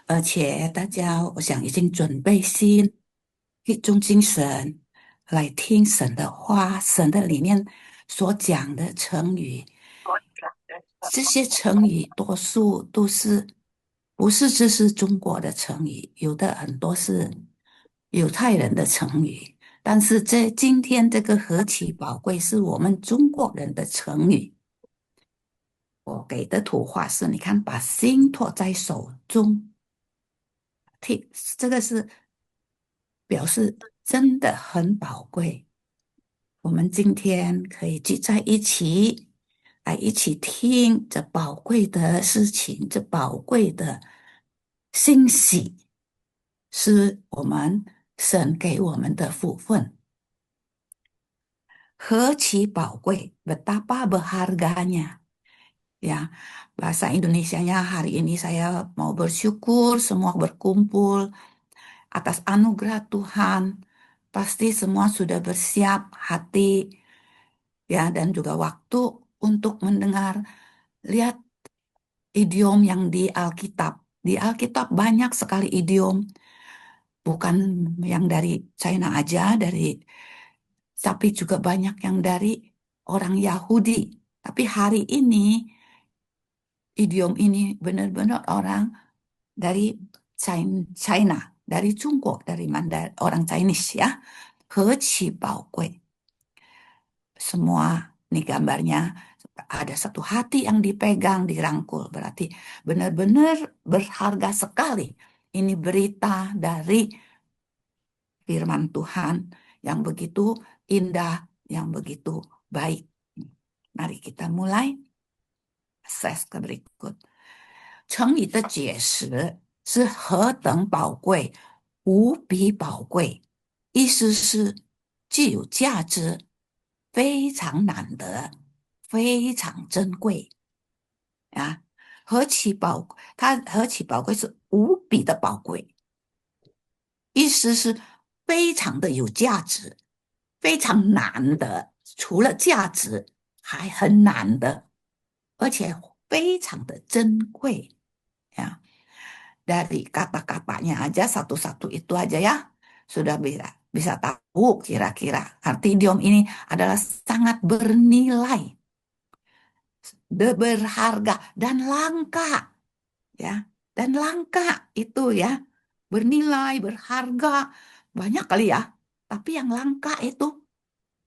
而且大家，我想已经准备心，集中精神来听神的话，神的里面所讲的成语。这些成语多数都是不是中国的成语，有的很多是犹太人的成语。但是今天这个何其宝贵，是我们中国人的成语。我给的图画是，你看，把心托在手中，替这个是表示真的很宝贵。我们今天可以聚在一起，来一起听这宝贵的事情，这宝贵的信息，是我们神给我们的福分，何其宝贵，betapa berharganya. Ya, bahasa Indonesianya hari ini saya mau bersyukur semua berkumpul atas anugerah Tuhan. Pasti semua sudah bersiap hati ya dan juga waktu untuk mendengar, lihat idiom yang di Alkitab. Di Alkitab banyak sekali idiom, bukan yang dari China aja, tapi juga banyak yang dari orang Yahudi. Tapi hari ini idiom ini benar-benar orang dari China, dari Jungkok, dari orang Chinese ya. 何其宝贵。Semua nih gambarnya ada satu hati yang dipegang, dirangkul. Berarti benar-benar berharga sekali. Ini berita dari firman Tuhan yang begitu indah, yang begitu baik. Mari kita mulai ses ke berikut. 成语的解释是何等宝贵，无比宝贵，意思是具有价值，非常难得，非常珍贵啊！何其宝贵是无比的宝贵，意思是非常的有价值，非常难得，除了价值还很难得，而且非常的珍贵呀。Dari kata-katanya aja satu-satu itu aja ya sudah bisa tahu kira-kira arti idiom ini adalah sangat bernilai, berharga dan langka ya, dan langka itu ya, bernilai, berharga banyak kali ya, tapi yang langka itu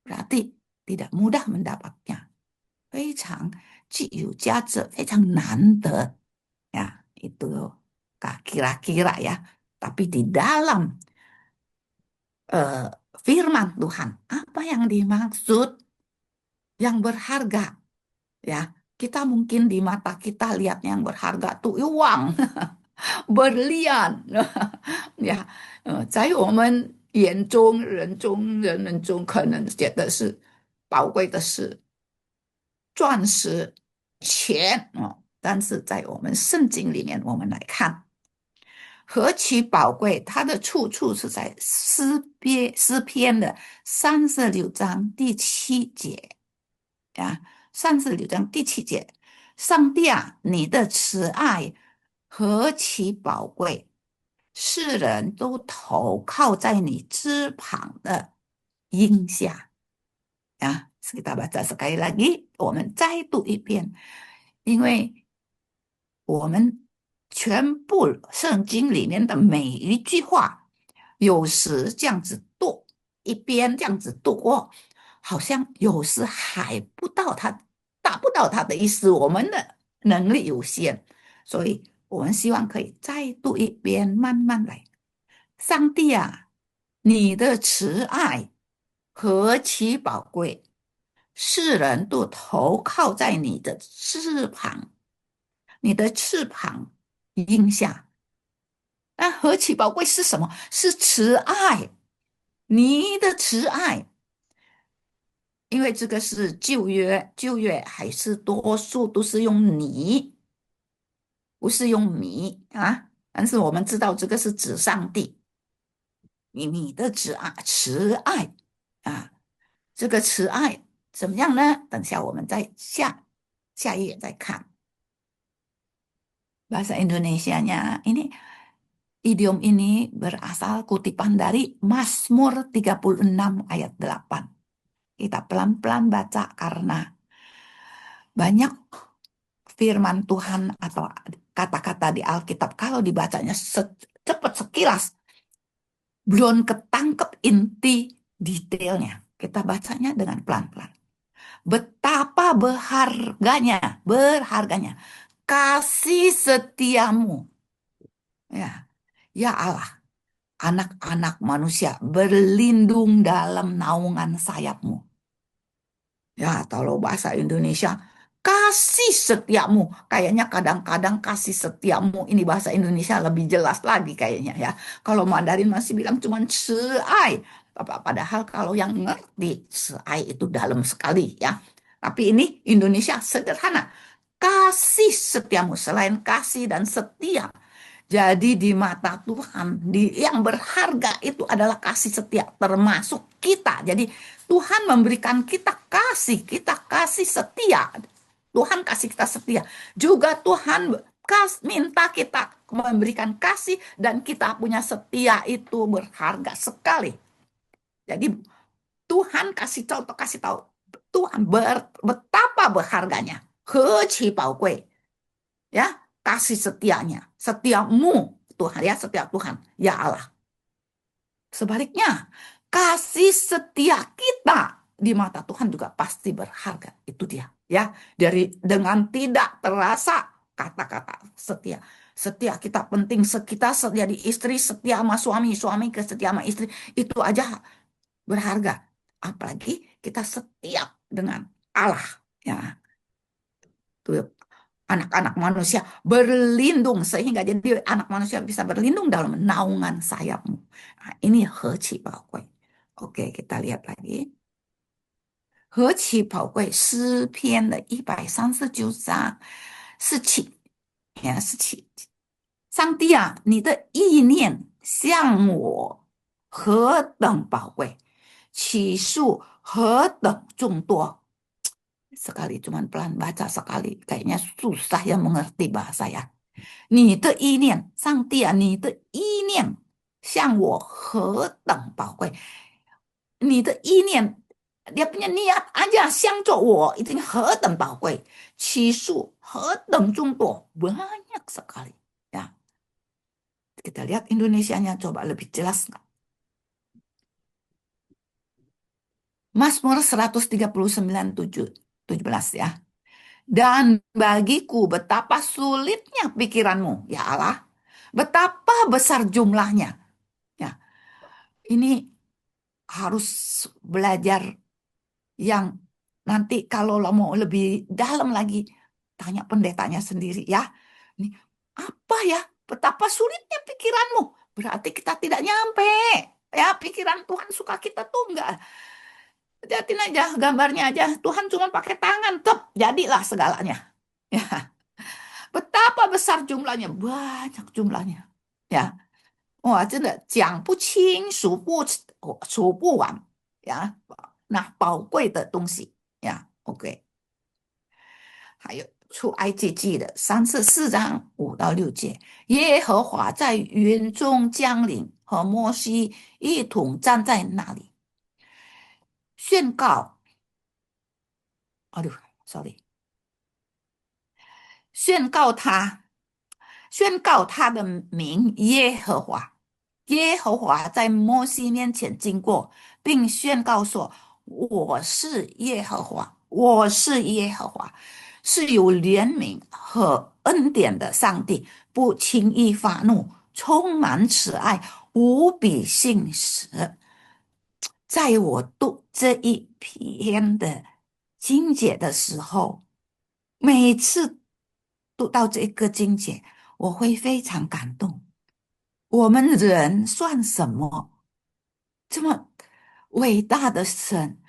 berarti tidak mudah mendapatnya, 非常具有价值，非常难得ya itu kira-kira ya. Tapi di dalam eh, firman Tuhan, apa yang dimaksud yang berharga? Ya, kita mungkin di mata kita lihat yang berharga tuh uang, berlian. 呀，在我们眼中、人们中，可能觉得是宝贵的是钻石、钱哦，但是在我们圣经里面，我们来看。何其宝贵！它的出处是在诗篇的36章第7节啊，36章第7节，上帝啊，你的慈爱何其宝贵，世人都投靠在你翅膀的荫下啊。Kita baca sekali lagi，我们再读一遍，因为我们全部圣经里面的每一句话，有时这样子读一边这样子读过，好像有时还不到他达不到他的意思，我们的能力有限，所以我们希望可以再读一遍，慢慢来。上帝啊，你的慈爱何其宝贵，世人都投靠在你的翅膀，你的翅膀荫下。那何其宝贵是什么？是慈爱，你的慈爱。因为这个是旧约，旧约还是多数都是用你，不是用你啊。但是我们知道这个是指上帝，你的慈爱啊，这个慈爱怎么样呢？等下我们再下一页再看。Bahasa Indonesianya ini Idiom ini berasal kutipan dari Mazmur 36 ayat 8. Kita pelan-pelan baca karena banyak firman Tuhan atau kata-kata di Alkitab kalau dibacanya cepat sekilas belum ketangkep inti detailnya. Kita bacanya dengan pelan-pelan. Betapa berharganya kasih setiamu. Ya, ya Allah, anak-anak manusia berlindung dalam naungan sayapmu. Ya, kalau bahasa Indonesia, kasih setiamu. Kayaknya kadang-kadang kasih setiamu ini bahasa Indonesia lebih jelas lagi kayaknya ya. Kalau Mandarin masih bilang cuman seai. Padahal kalau yang ngerti seai itu dalam sekali ya. Tapi ini Indonesia sederhana. Kasih setiamu selain kasih dan setia. Jadi di mata Tuhan, yang berharga itu adalah kasih setia, termasuk kita. Jadi Tuhan memberikan kita kasih setia. Tuhan kasih kita setia. Juga Tuhan minta kita memberikan kasih dan kita punya setia itu berharga sekali. Jadi Tuhan kasih contoh, kasih tahu Tuhan betapa berharganya. He Pao Gui, ya, kasih setianya, setiamu Tuhan ya, setia Tuhan ya Allah. Sebaliknya, kasih setia kita di mata Tuhan juga pasti berharga. Itu dia ya, dengan tidak terasa kata-kata setia. Setia kita penting, kita jadi istri setia sama suami, suami setia sama istri, itu aja berharga. Apalagi kita setia dengan Allah ya. Tuh, anak-anak manusia berlindung sehingga jadi anak manusia bisa berlindung dalam naungan sayapmu. Nah, ini heci Baokui. Oke, kita lihat lagi. Heci Baokui 诗篇的139章是起，呀是起。上帝啊，你的意念向我何等宝贵，起数何等众多。sekali cuman pelan baca sekali kayaknya susah ya mengerti bahasa ya. 你的意念，上帝啊，你的意念向我何等宝贵！你的意念dia punya niat aja 向着我已经何等宝贵，其数何等众多，banyak sekali ya. Kita lihat Indonesianya coba lebih jelas nggak? Mazmur 139 17 ya. Dan bagiku betapa sulitnya pikiranmu, ya Allah. Betapa besar jumlahnya. Ya, ini harus belajar yang nanti kalau lo mau lebih dalam lagi, tanya pendetanya sendiri ya. Ini apa ya? Betapa sulitnya pikiranmu. Berarti kita tidak nyampe. Ya, pikiran Tuhan suka kita tuh enggak. Lihatin aja gambarnya aja. Tuhan cuma pakai tangan, tep, jadilah segalanya. Ya, betapa besar jumlahnya, banyak jumlahnya. Ya, wah, 真的讲不清、数不完呀。那宝贵的东西呀，OK。还有出埃及记的34章5到6节，耶和华在云中降临，和摩西一同站在那里，宣告，哦，sorry，宣告他，宣告他的名耶和华。耶和华在摩西面前经过，并宣告说：“我是耶和华，我是耶和华，是有怜悯和恩典的上帝，不轻易发怒，充满慈爱，无比信实。”在我读这一篇的经节的时候，每次读到这个经节，我会非常感动。我们人算什么？这么伟大的神，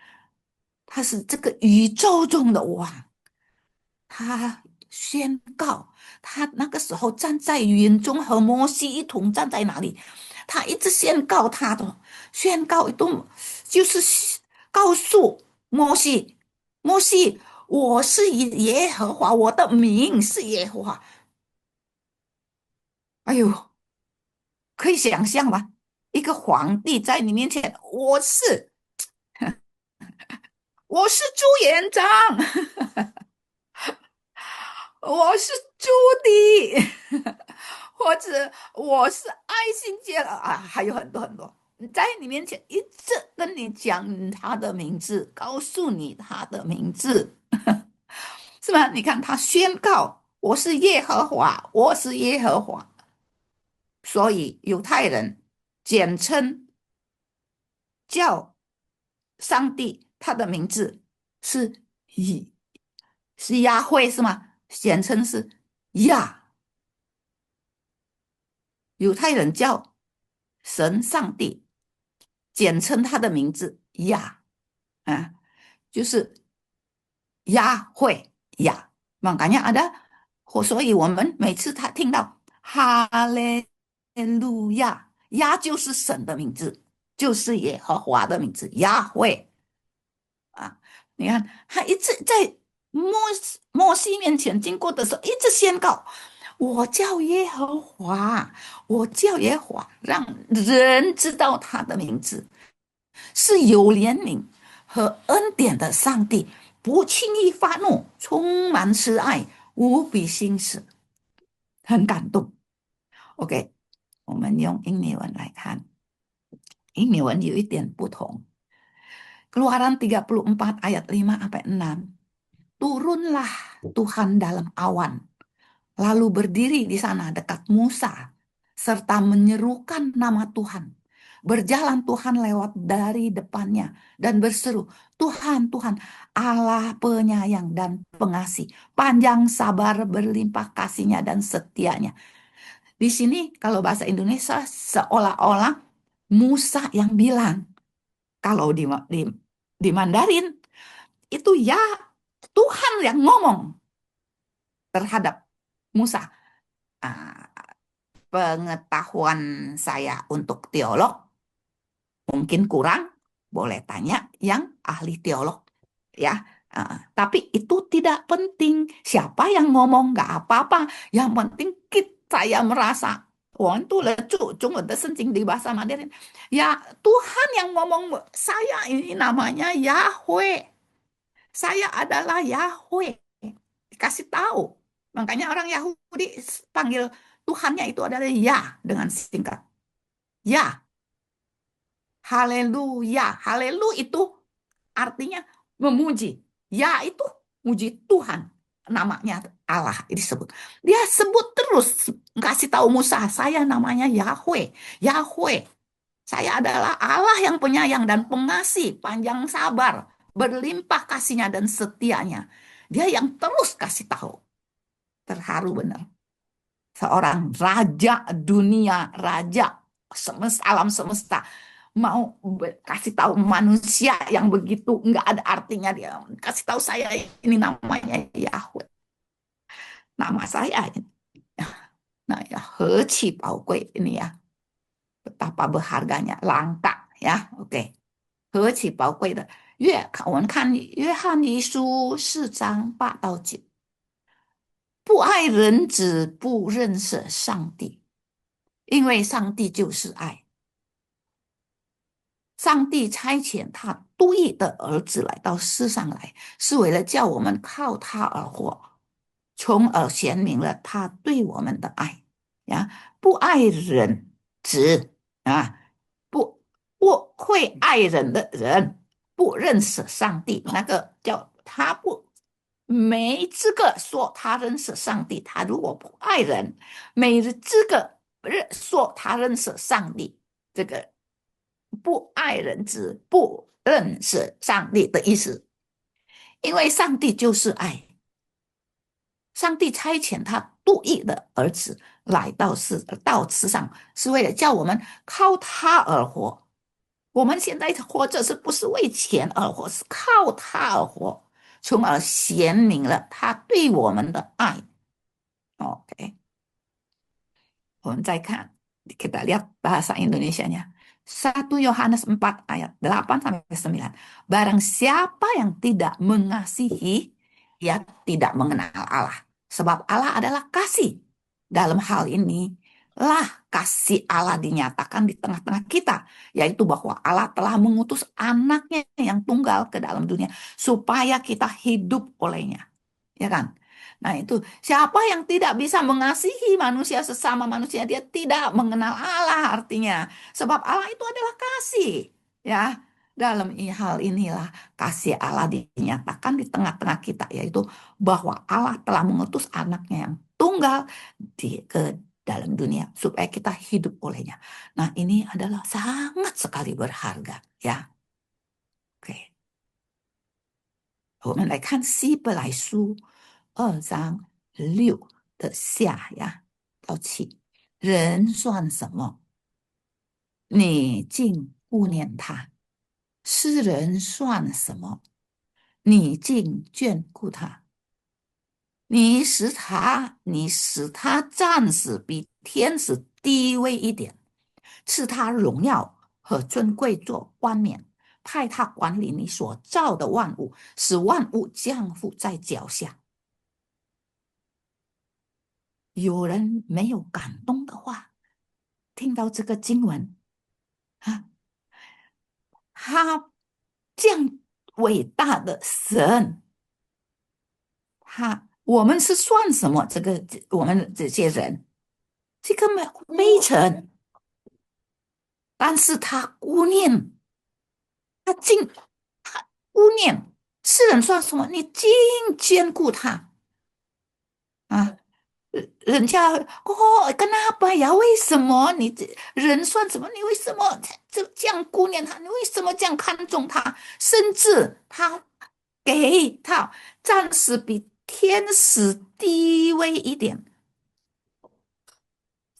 他是这个宇宙中的王。他宣告，他那个时候站在云中，和摩西一同站在哪里？他一直宣告他的宣告，都就是告诉摩西，摩西，我是耶和华，我的名是耶和华。哎呦，可以想象吗？一个皇帝在你面前，我是朱元璋，我是朱棣，或者我是爱新觉罗啊，还有很多很多，在你面前一直跟你讲他的名字，告诉你他的名字，是吧？你看他宣告我是耶和华，我是耶和华，所以犹太人简称叫上帝，他的名字是以是亚慧是吗？简称是亚，犹太人叫神上帝，简称他的名字亚啊，就是亚慧亚。makanya ada，所以我们每次他听到哈利路亚，亚就是神的名字，就是耶和华的名字，亚慧啊。你看他一直在摩西面前经过的时候，一直宣告我叫耶和华，我叫耶和华，让人知道他的名字是有怜悯和恩典的上帝，不轻易发怒，充满慈爱，无比心慈，很感动。OK，我们用英美文来看，英美文有一点不同。Keluaran 34 ayat 5 sampai 6. Turunlah Tuhan dalam awan, lalu berdiri di sana dekat Musa, serta menyerukan nama Tuhan. Berjalan Tuhan lewat dari depannya dan berseru, Tuhan, Tuhan, Allah penyayang dan pengasih, panjang sabar, berlimpah kasihnya dan setianya. Di sini kalau bahasa Indonesia seolah-olah Musa yang bilang, kalau di Mandarin itu ya Tuhan yang ngomong terhadap Musa. Ah, pengetahuan saya untuk teolog mungkin kurang, boleh tanya yang ahli teolog ya. Tapi itu tidak penting. Siapa yang ngomong nggak apa-apa. Yang penting saya merasa 我们读了注中文的圣经 di bahasa Mandarin. Ya Tuhan yang ngomong saya ini namanya Yahweh. Saya adalah Yahweh. Dikasih tahu. Makanya orang Yahudi panggil Tuhannya itu adalah Ya dengan singkat. Ya, haleluya. Halelu itu artinya memuji. Ya itu muji Tuhan. Namanya Allah disebut. Dia sebut terus. Kasih tahu Musa, saya namanya Yahweh. Yahweh. Saya adalah Allah yang penyayang dan pengasih, panjang sabar, berlimpah kasihnya dan setianya. Dia yang terus kasih tahu. Terharu benar. Seorang raja dunia, raja semesta, alam semesta mau kasih tahu manusia yang begitu nggak ada artinya, dia kasih tahu saya ini namanya Yahweh, nama saya. Nah ya, heci kue ini ya, betapa berharganya, langka ya. Oke, heci kue的我们看约翰一书4章8到9，不爱人子不认识上帝，因为上帝就是爱。上帝差遣他独一的儿子来到世上来，是为了叫我们靠他而活，从而显明了他对我们的爱呀。不爱人子啊，不会爱人的人，不认识上帝，那个叫他不没资格说他认识上帝。他如果不爱人，没资格说他认识上帝。这个不爱人之不认识上帝的意思，因为上帝就是爱，上帝差遣他独一的儿子来到世上，是为了叫我们靠他而活。我们现在活着是不是为钱而活？是靠他而活，从而显明了他对我们的爱。OK，我们再看，kita lihat bahasa Indonesianya. 1 Yohanes 4 ayat 8 sampai 9. Barang siapa yang tidak mengasihi, ia tidak mengenal Allah. Sebab Allah adalah kasih. Dalam hal ini, lah kasih Allah dinyatakan di tengah-tengah kita, yaitu bahwa Allah telah mengutus anaknya yang tunggal ke dalam dunia supaya kita hidup olehnya. Ya kan? Nah, itu siapa yang tidak bisa mengasihi manusia sesama manusia, dia tidak mengenal Allah artinya. Sebab Allah itu adalah kasih. Ya, dalam hal inilah kasih Allah dinyatakan di tengah-tengah kita, yaitu bahwa Allah telah mengutus anaknya yang tunggal ke dalam dunia supaya kita hidup olehnya. Nah, ini adalah sangat sekali berharga. Ya, oke. 我们来看希伯来书2章6的下呀到七，人算什么？你竟顾念他；诗人算什么？你竟眷顾他。你使他暂时比天使低微一点，赐他荣耀和尊贵做冠冕，派他管理你所造的万物，使万物降服在脚下。有人没有感动的话，听到这个经文啊，他这样伟大的神，我们是算什么？我们这些人，这个没成，但是他顾念，他竟顾念世人算什么？你竟兼顾他啊！人家kenapa ya？为什么人算什么？你为什么这样顾念他？你为什么这样看重他？甚至他给他暂时比天使低微一点，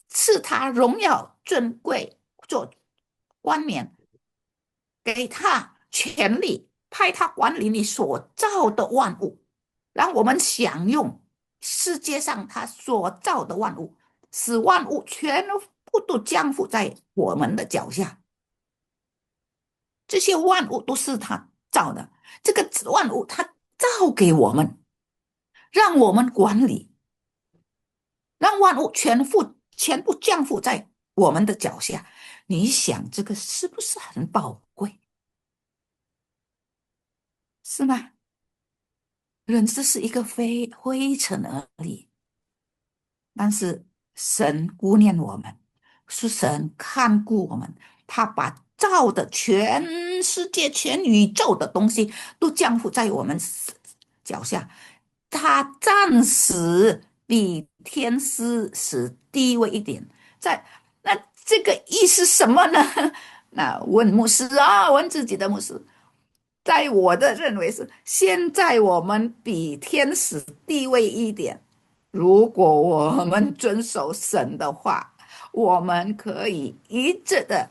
赐他荣耀尊贵做冠冕，给他权力，派他管理你所造的万物，让我们享用世界上他所造的万物，使万物全部都降服在我们的脚下。这些万物都是他造的，这个万物他造给我们，让我们管理，让万物全部降服在我们的脚下。你想这个是不是很宝贵？是吗？人只是一个灰尘而已，但是神顾念我们，是神看顾我们，他把造的全世界、全宇宙的东西都降服在我们脚下，他暂时比天使时低微一点。那这个意思什么呢？那问牧师啊，问自己的牧师，在我的认为是，现在我们比天使地位一点。如果我们遵守神的话，我们可以一致的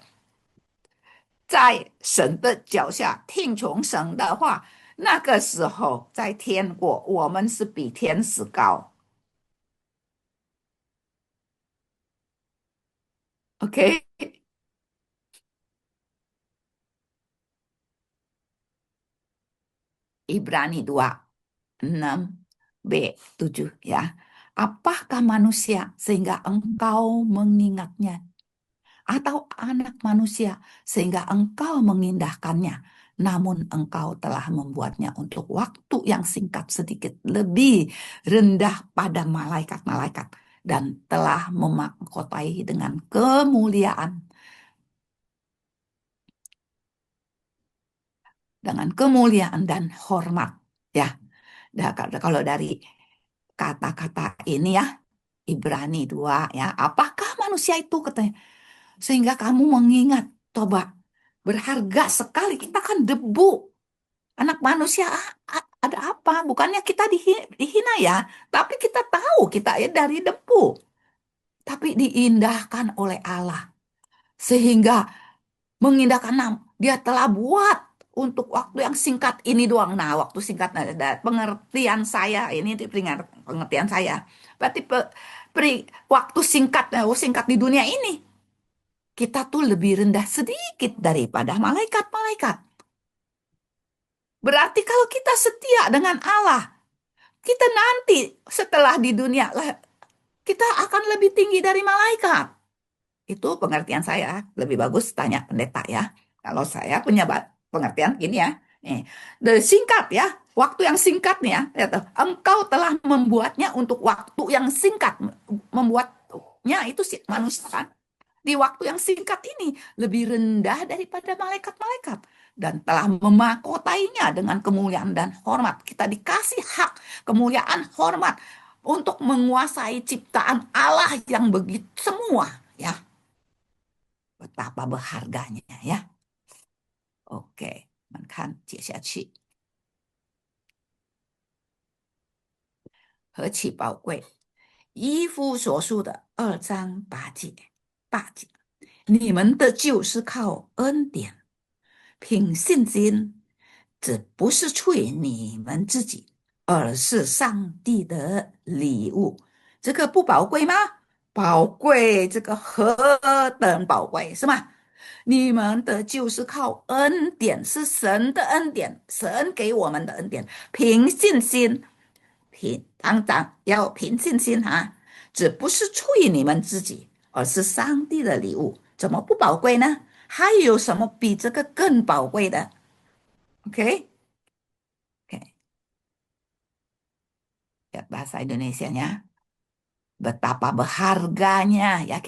在神的脚下听从神的话。那个时候在天国，我们是比天使高。OK，Ibrani 2:6b-7 ya. Apakah manusia sehingga engkau mengingatnya, atau anak manusia sehingga engkau mengindahkannya? Namun engkau telah membuatnya untuk waktu yang singkat sedikit lebih rendah pada malaikat-malaikat dan telah memahkotai dengan kemuliaan dan hormat. Ya, kalau dari kata-kata ini ya, Ibrani 2 ya, apakah manusia itu katanya, sehingga kamu mengingat, coba, berharga sekali, kita kan debu, anak manusia ada apa? Bukannya kita dihina ya, tapi kita tahu kita ya dari debu, tapi diindahkan oleh Allah, sehingga mengindahkan dia telah buat untuk waktu yang singkat ini doang. Nah, waktu singkat, nah, pengertian saya ini pengertian saya. Berarti waktu singkat, singkat di dunia ini, kita tuh lebih rendah sedikit daripada malaikat-malaikat. Berarti kalau kita setia dengan Allah, kita nanti setelah di dunia, kita akan lebih tinggi dari malaikat. Itu pengertian saya. Lebih bagus tanya pendeta ya. Kalau saya punya pengertian gini ya. Nih, singkat ya. Waktu yang singkat nih ya. Lihat tuh. Engkau telah membuatnya untuk waktu yang singkat. Membuatnya itu manusia kan. Di waktu yang singkat ini lebih rendah daripada malaikat-malaikat dan telah memahkotainya dengan kemuliaan dan hormat. Kita dikasih hak kemuliaan hormat untuk menguasai ciptaan Allah yang begitu semua ya. Betapa berharganya ya. OK，我们看接下去，何其宝贵！一夫所述的2章8节，你们的救是靠恩典，凭信心，这不是出于你们自己，而是上帝的礼物。这个不宝贵吗？宝贵，这个何等宝贵，是吗？你们的救是靠恩典，是神的恩典，神给我们的恩典，凭信心，当然要凭信心啊，这不是出于你们自己，而是上帝的礼物，怎么不宝贵呢？还有什么比这个更宝贵的？OK，OK，lihat bahasa Indonesianya, betapa berharganya ya